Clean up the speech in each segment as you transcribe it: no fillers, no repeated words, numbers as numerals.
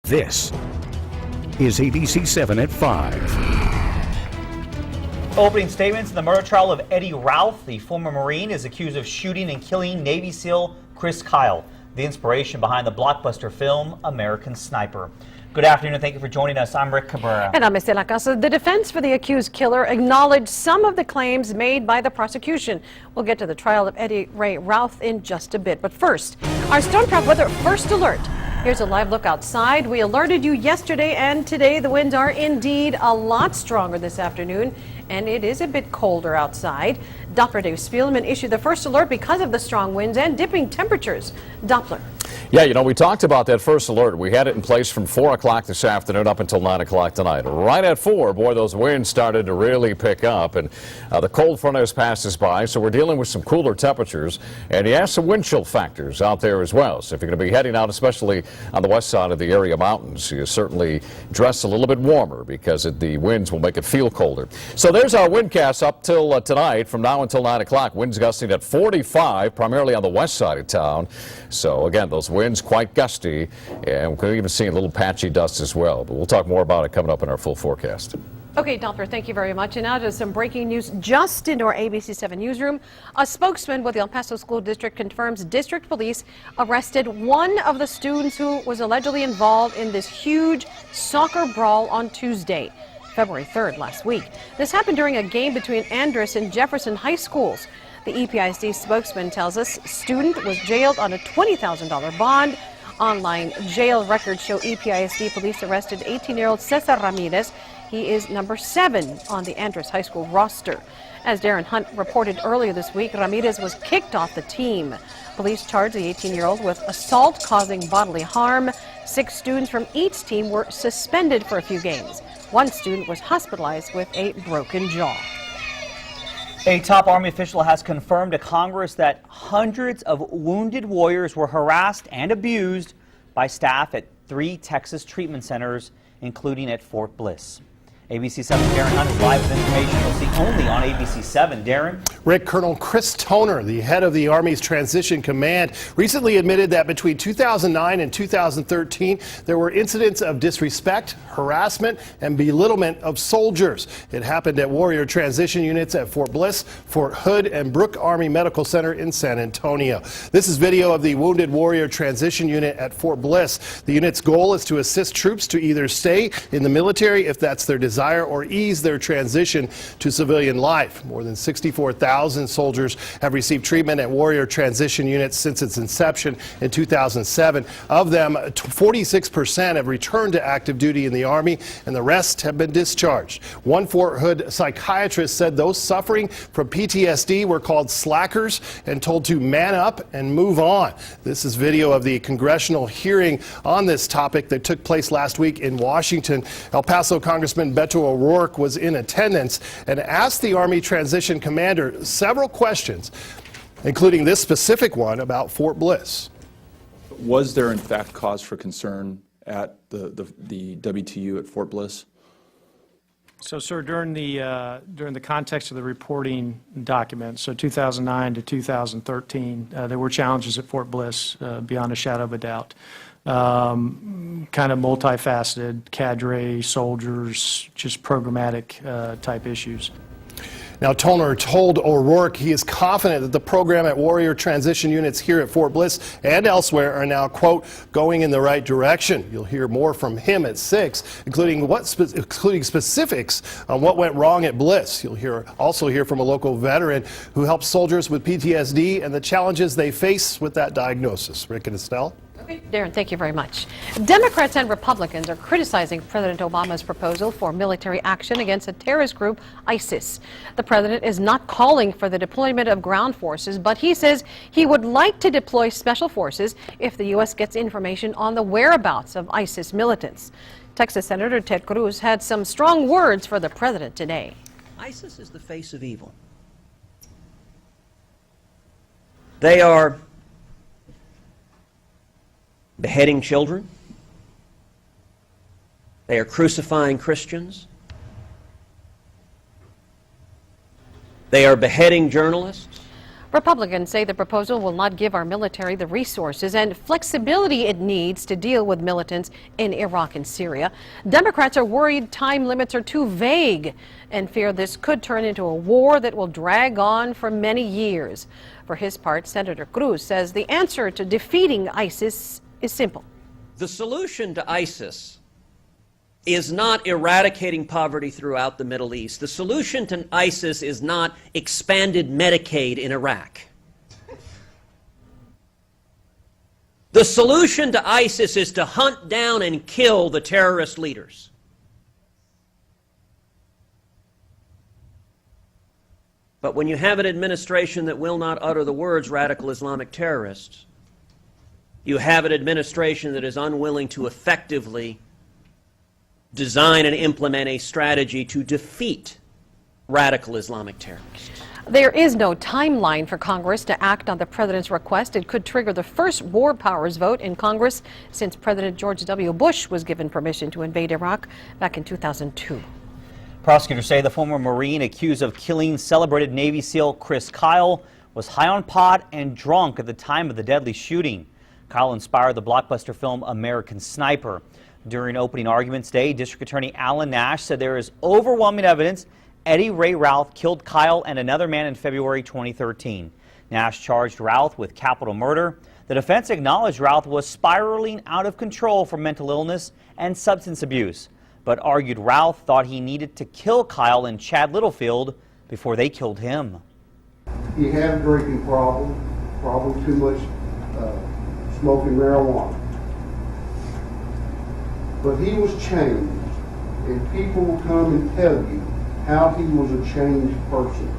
This is ABC-7 at 5. Opening statements in the murder trial of Eddie Ralph, the former Marine, is accused of shooting and killing Navy SEAL Chris Kyle, the inspiration behind the blockbuster film American Sniper. Good afternoon and thank you for joining us. I'm Rick Cabrera. And I'm Estela. Casas. The defense for the accused killer acknowledged some of the claims made by the prosecution. We'll get to the trial of Eddie Ray Ralph in just a bit. But first, our Storm Track Weather First Alert. Here's a live look outside. We alerted you yesterday and today. The winds are indeed a lot stronger this afternoon, and it is a bit colder outside. Doppler Dave Spielman issued the first alert because of the strong winds and dipping temperatures. Doppler. Yeah, you know, we talked about that first alert. We had it in place from 4 o'clock this afternoon up until 9 o'clock tonight. Right at 4, boy, those winds started to really pick up, and the cold front has passed us by, so we're dealing with some cooler temperatures, and you have some wind chill factors out there as well. So if you're going to be heading out, especially on the west side of the area mountains, you certainly dress a little bit warmer because the winds will make it feel colder. So there's our windcast up till tonight from now until 9 o'clock. Winds gusting at 45, primarily on the west side of town. So again, those winds quite gusty, and we could even see a little patchy dust as well. But we'll talk more about it coming up in our full forecast. Okay, Doppler, thank you very much. And now to some breaking news just into our ABC-7 newsroom. A spokesman with the El Paso School District confirms district police arrested one of the students who was allegedly involved in this huge soccer brawl on Tuesday, February 3rd, last week. This happened during a game between Andress and Jefferson High Schools. The EPISD spokesman tells us student was jailed on a $20,000 bond. Online jail records show EPISD police arrested 18-year-old Cesar Ramirez. He is number 7 on the Andress High School roster. As Darren Hunt reported earlier this week, Ramirez was kicked off the team. Police charged the 18-year-old with assault causing bodily harm. 6 students from each team were suspended for a few games. 1 student was hospitalized with a broken jaw. A top Army official has confirmed to Congress that hundreds of wounded warriors were harassed and abused by staff at 3 Texas treatment centers, including at Fort Bliss. ABC-7 Darren Hunt is live with information you'll see only on ABC-7. Darren? Rick, Colonel Chris Toner, the head of the Army's Transition Command, recently admitted that between 2009 and 2013, there were incidents of disrespect, harassment, and belittlement of soldiers. It happened at warrior transition units at Fort Bliss, Fort Hood, and Brooke Army Medical Center in San Antonio. This is video of the Wounded Warrior Transition Unit at Fort Bliss. The unit's goal is to assist troops to either stay in the military if that's their desire or ease their transition to civilian life. More than 64,000 soldiers have received treatment at warrior transition units since its inception in 2007. Of them, 46% have returned to active duty in the Army, and the rest have been discharged. One Fort Hood psychiatrist said those suffering from PTSD were called slackers and told to man up and move on. This is video of the congressional hearing on this topic that took place last week in Washington. El Paso Congressman Beto O'Rourke was in attendance and asked the Army Transition Commander several questions, including this specific one about Fort Bliss. Was there in fact cause for concern at the WTU at Fort Bliss? So, sir, during the context of the reporting document, so 2009 to 2013, there were challenges at Fort Bliss beyond a shadow of a doubt. Kind of multifaceted, cadre, soldiers, just programmatic type issues. Now, Toner told O'Rourke he is confident that the program at warrior transition units here at Fort Bliss and elsewhere are now, quote, going in the right direction. You'll hear more from him at 6, including specifics on what went wrong at Bliss. You'll also hear from a local veteran who helps soldiers with PTSD and the challenges they face with that diagnosis. Rick and Estelle? Darren, thank you very much. Democrats and Republicans are criticizing President Obama's proposal for military action against a terrorist group, ISIS. The president is not calling for the deployment of ground forces, but he says he would like to deploy special forces if the U.S. gets information on the whereabouts of ISIS militants. Texas Senator Ted Cruz had some strong words for the president today. ISIS is the face of evil. They are beheading children. They are crucifying Christians. They are beheading journalists. Republicans say the proposal will not give our military the resources and flexibility it needs to deal with militants in Iraq and Syria. Democrats are worried time limits are too vague and fear this could turn into a war that will drag on for many years. For his part, Senator Cruz says the answer to defeating ISIS is simple. The solution to ISIS is not eradicating poverty throughout the Middle East. The solution to ISIS is not expanded Medicaid in Iraq. The solution to ISIS is to hunt down and kill the terrorist leaders. But when you have an administration that will not utter the words radical Islamic terrorists, you have an administration that is unwilling to effectively design and implement a strategy to defeat radical Islamic terrorists. There is no timeline for Congress to act on the president's request. It could trigger the first war powers vote in Congress since President George W. Bush was given permission to invade Iraq back in 2002. Prosecutors say the former Marine accused of killing celebrated Navy SEAL Chris Kyle was high on pot and drunk at the time of the deadly shooting. Kyle inspired the blockbuster film American Sniper. During opening arguments today, District Attorney Alan Nash said there is overwhelming evidence Eddie Ray Routh killed Kyle and another man in February 2013. Nash charged Routh with capital murder. The defense acknowledged Routh was spiraling out of control from mental illness and substance abuse, but argued Routh thought he needed to kill Kyle and Chad Littlefield before they killed him. He had a drinking problem, probably too much smoking marijuana. But he was changed, and people will come and tell you how he was a changed person,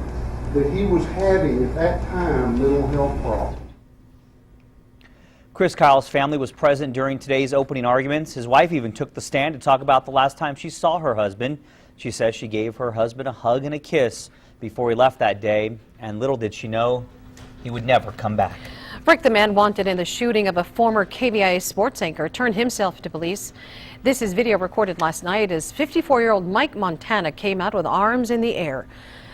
that he was having at that time mental health problems. Chris Kyle's family was present during today's opening arguments. His wife even took the stand to talk about the last time she saw her husband. She says she gave her husband a hug and a kiss before he left that day, and little did she know he would never come back. Rick, the man wanted in the shooting of a former KVIA sports anchor, turned himself to police. This is video recorded last night as 54-year-old Mike Montana came out with arms in the air.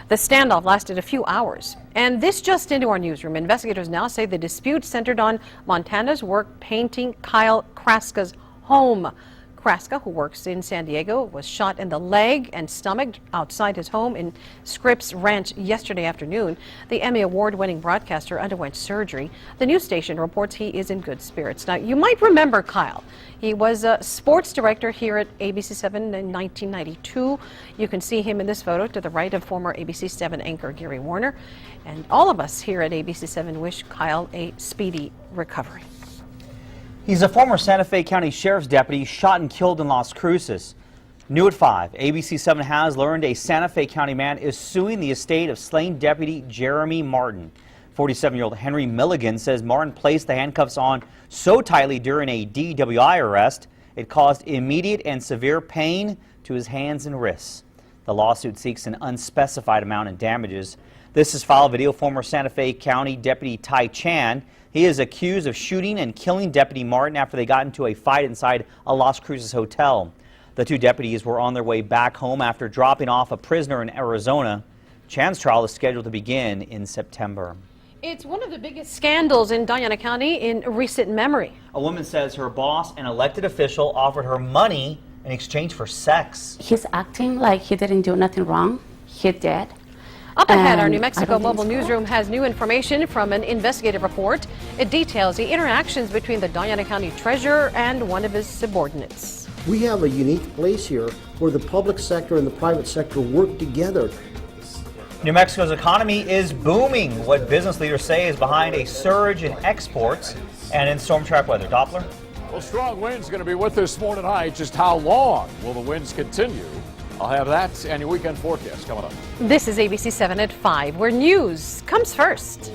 The standoff lasted a few hours. And this just into our newsroom. Investigators now say the dispute centered on Montana's work painting Kyle Kraska's home. Kraska, who works in San Diego, was shot in the leg and stomach outside his home in Scripps Ranch yesterday afternoon. The Emmy Award-winning broadcaster underwent surgery. The news station reports he is in good spirits. Now, you might remember Kyle. He was a sports director here at ABC-7 in 1992. You can see him in this photo to the right of former ABC-7 anchor Gary Warner. And all of us here at ABC-7 wish Kyle a speedy recovery. He's a former Santa Fe County Sheriff's deputy shot and killed in Las Cruces. New at 5, ABC-7 has learned a Santa Fe County man is suing the estate of slain deputy Jeremy Martin. 47-year-old Henry Milligan says Martin placed the handcuffs on so tightly during a DWI arrest, it caused immediate and severe pain to his hands and wrists. The lawsuit seeks an unspecified amount in damages. This is file video former Santa Fe County Deputy Ty Chan. He is accused of shooting and killing Deputy Martin after they got into a fight inside a Las Cruces hotel. The two deputies were on their way back home after dropping off a prisoner in Arizona. Chan's trial is scheduled to begin in September. It's one of the biggest scandals in Diana County in recent memory. A woman says her boss, an elected official, offered her money in exchange for sex. He's acting like he didn't do nothing wrong. He did. Up ahead, our New Mexico Mobile Newsroom has new information from an investigative report. It details the interactions between the Diana County treasurer and one of his subordinates. We have a unique place here where the public sector and the private sector work together. New Mexico's economy is booming. What business leaders say is behind a surge in exports and in storm track weather. Doppler? Well, strong winds going to be with us tomorrow night. Just how long will the winds continue? I'll have that and your weekend forecast coming up. This is ABC 7 at 5, where news comes first.